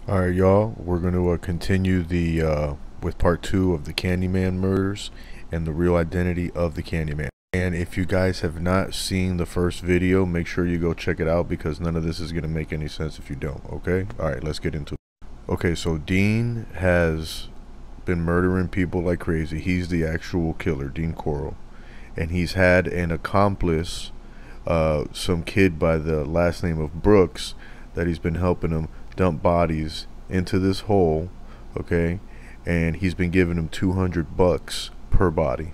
All right, y'all. We're going to continue the with part two of the Candyman murders and the real identity of the Candyman. And if you guys have not seen the first video, make sure you go check it out because none of this is going to make any sense if you don't. Okay. All right. Let's get into it. Okay. So Dean has been murdering people like crazy. He's the actual killer, Dean Corll, and he's had an accomplice, some kid by the last name of Brooks, that he's been helping him dump bodies into this hole, okay, and he's been giving him $200 per body,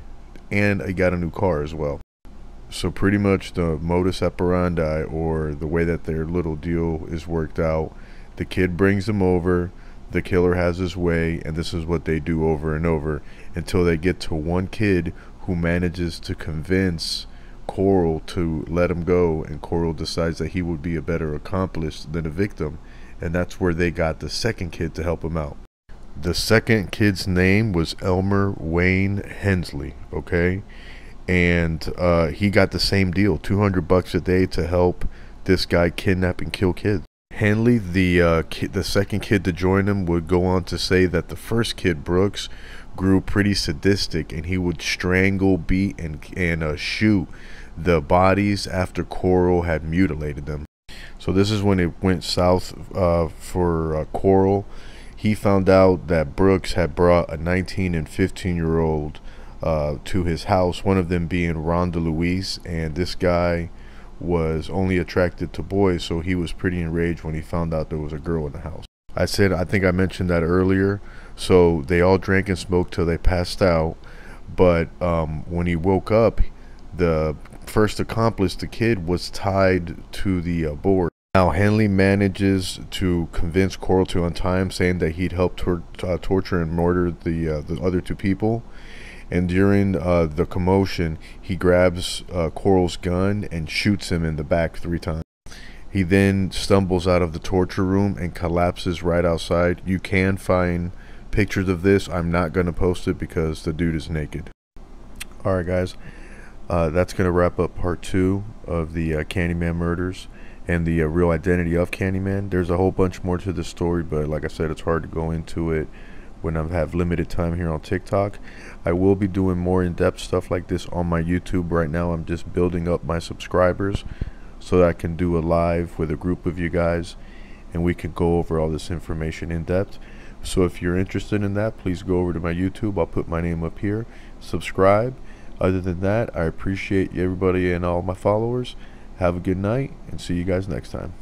and he got a new car as well. So pretty much the modus operandi, or the way that their little deal is worked out, the kid brings them over, the killer has his way, and this is what they do over and over until they get to one kid who manages to convince Corll to let him go, and Corll decides that he would be a better accomplice than a victim, and that's where they got the second kid to help him out. The second kid's name was Elmer Wayne Hensley, okay, and he got the same deal, $200 a day to help this guy kidnap and kill kids. Henley, the second kid to join him, would go on to say that the first kid, Brooks, grew pretty sadistic, and he would strangle, beat, and shoot the bodies after Corll had mutilated them. So this is when it went south for Corll. He found out that Brooks had brought a 19 and 15-year-old to his house, one of them being Rhonda Louise, and this guy was only attracted to boys, so he was pretty enraged when he found out there was a girl in the house. I think I mentioned that earlier. So they all drank and smoked till they passed out, but when he woke up, the first accomplice, the kid, was tied to the board. Now Henley manages to convince Corll to untie him, saying that he'd helped torture and murder the other two people. And during the commotion, he grabs Corll's gun and shoots him in the back 3 times. He then stumbles out of the torture room and collapses right outside. You can find pictures of this. I'm not going to post it because the dude is naked. Alright guys, that's going to wrap up part 2 of the Candyman murders and the real identity of Candyman. There's a whole bunch more to the story, but like I said, it's hard to go into it when I have limited time here on TikTok. I will be doing more in-depth stuff like this on my YouTube. Right now I'm just building up my subscribers so that I can do a live with a group of you guys and we can go over all this information in depth. So if you're interested in that, please go over to my YouTube. I'll put my name up here. Subscribe. Other than that, I appreciate everybody and all my followers. Have a good night and see you guys next time.